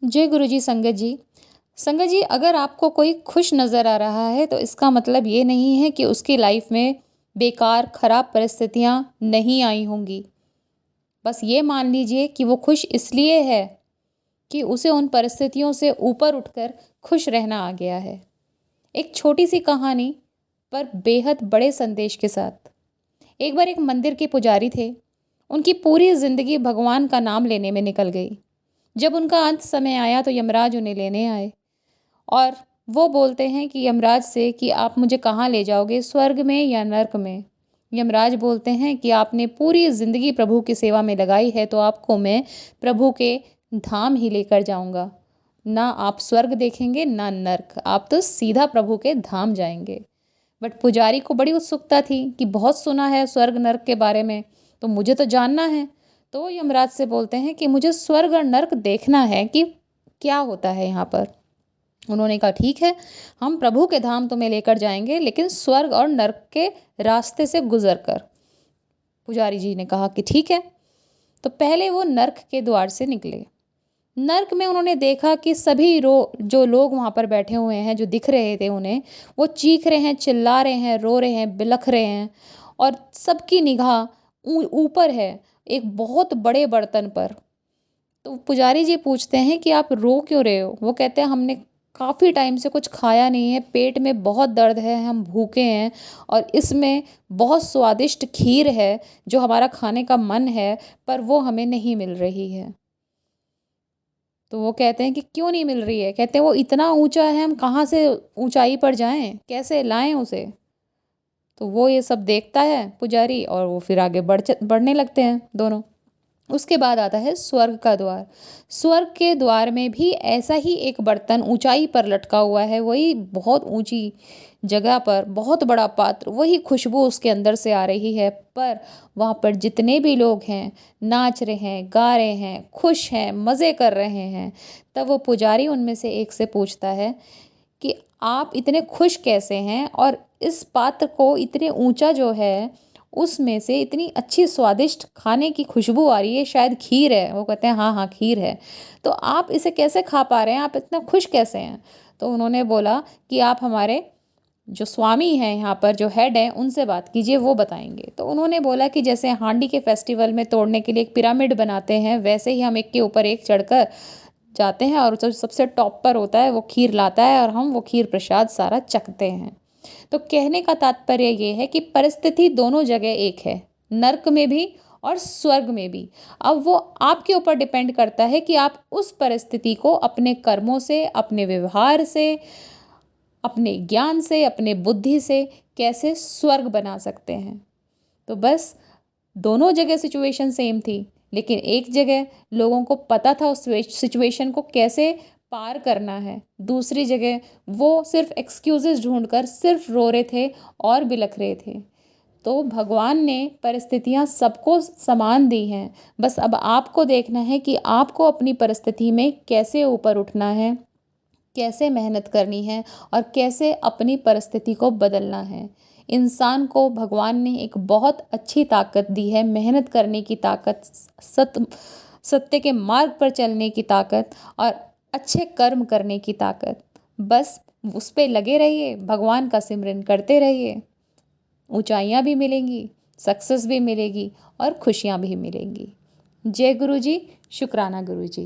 जय गुरु जी, संगत जी। संगत जी, अगर आपको कोई खुश नज़र आ रहा है तो इसका मतलब ये नहीं है कि उसकी लाइफ में बेकार खराब परिस्थितियाँ नहीं आई होंगी। बस ये मान लीजिए कि वो खुश इसलिए है कि उसे उन परिस्थितियों से ऊपर उठकर खुश रहना आ गया है। एक छोटी सी कहानी पर बेहद बड़े संदेश के साथ। एक बार एक मंदिर के पुजारी थे। उनकी पूरी ज़िंदगी भगवान का नाम लेने में निकल गई। जब उनका अंत समय आया तो यमराज उन्हें लेने आए और वो बोलते हैं कि यमराज से कि आप मुझे कहाँ ले जाओगे, स्वर्ग में या नर्क में। यमराज बोलते हैं कि आपने पूरी ज़िंदगी प्रभु की सेवा में लगाई है तो आपको मैं प्रभु के धाम ही लेकर जाऊंगा। ना आप स्वर्ग देखेंगे ना नर्क, आप तो सीधा प्रभु के धाम जाएंगे। बट पुजारी को बड़ी उत्सुकता थी कि बहुत सुना है स्वर्ग नर्क के बारे में, तो मुझे तो जानना है। तो यमराज से बोलते हैं कि मुझे स्वर्ग और नर्क देखना है कि क्या होता है यहाँ पर। उन्होंने कहा ठीक है, हम प्रभु के धाम तुम्हें लेकर जाएंगे, लेकिन स्वर्ग और नर्क के रास्ते से गुजर कर। पुजारी जी ने कहा कि ठीक है। तो पहले वो नर्क के द्वार से निकले। नर्क में उन्होंने देखा कि सभी जो लोग वहाँ पर बैठे हुए हैं, जो दिख रहे थे उन्हें, वो चीख रहे हैं, चिल्ला रहे हैं, रो रहे हैं, बिलख रहे हैं और सबकी निगाह ऊपर है, एक बहुत बड़े बर्तन पर। तो पुजारी जी पूछते हैं कि आप रो क्यों रहे हो? वो कहते हैं हमने काफ़ी टाइम से कुछ खाया नहीं है, पेट में बहुत दर्द है, हम भूखे हैं और इसमें बहुत स्वादिष्ट खीर है जो हमारा खाने का मन है, पर वो हमें नहीं मिल रही है। तो वो कहते हैं कि क्यों नहीं मिल रही है? कहते हैं वो इतना ऊँचा है, हम कहाँ से ऊँचाई पर जाएँ? कैसे लाएँ उसे? तो वो ये सब देखता है पुजारी और वो फिर आगे बढ़ने लगते हैं दोनों। उसके बाद आता है स्वर्ग का द्वार। स्वर्ग के द्वार में भी ऐसा ही एक बर्तन ऊंचाई पर लटका हुआ है, वही बहुत ऊंची जगह पर बहुत बड़ा पात्र, वही खुशबू उसके अंदर से आ रही है। पर वहाँ पर जितने भी लोग हैं, नाच रहे हैं, गा रहे हैं, खुश हैं, मज़े कर रहे हैं। तब वो पुजारी उनमें से एक से पूछता है कि आप इतने खुश कैसे हैं और इस पात्र को इतने ऊंचा जो है उसमें से इतनी अच्छी स्वादिष्ट खाने की खुशबू आ रही है, शायद खीर है। वो कहते हैं हाँ हाँ खीर है। तो आप इसे कैसे खा पा रहे हैं, आप इतना खुश कैसे हैं? तो उन्होंने बोला कि आप हमारे जो स्वामी हैं, यहाँ पर जो हेड हैं, उनसे बात कीजिए, वो बताएंगे। तो उन्होंने बोला कि जैसे हांडी के फेस्टिवल में तोड़ने के लिए एक पिरामिड बनाते हैं, वैसे ही हम एक के ऊपर एक चढ़कर जाते हैं और जो सबसे टॉप पर होता है वो खीर लाता है और हम वो खीर प्रसाद सारा चखते हैं। तो कहने का तात्पर्य ये है कि परिस्थिति दोनों जगह एक है, नर्क में भी और स्वर्ग में भी। अब वो आपके ऊपर डिपेंड करता है कि आप उस परिस्थिति को अपने कर्मों से, अपने व्यवहार से, अपने ज्ञान से, अपने बुद्धि से कैसे स्वर्ग बना सकते हैं। तो बस दोनों जगह सिचुएशन सेम थी, लेकिन एक जगह लोगों को पता था उस सिचुएशन को कैसे पार करना है, दूसरी जगह वो सिर्फ एक्सक्यूजेस ढूंढकर सिर्फ रो रहे थे और बिलख रहे थे। तो भगवान ने परिस्थितियां सबको समान दी हैं, बस अब आपको देखना है कि आपको अपनी परिस्थिति में कैसे ऊपर उठना है, कैसे मेहनत करनी है और कैसे अपनी परिस्थिति को बदलना है। इंसान को भगवान ने एक बहुत अच्छी ताकत दी है, मेहनत करने की ताकत, सत्य के मार्ग पर चलने की ताकत और अच्छे कर्म करने की ताकत। बस उस पे लगे रहिए, भगवान का सिमरन करते रहिए, ऊंचाइयां भी मिलेंगी, सक्सेस भी मिलेगी और खुशियां भी मिलेंगी। जय गुरु जी, शुक्राना गुरु जी।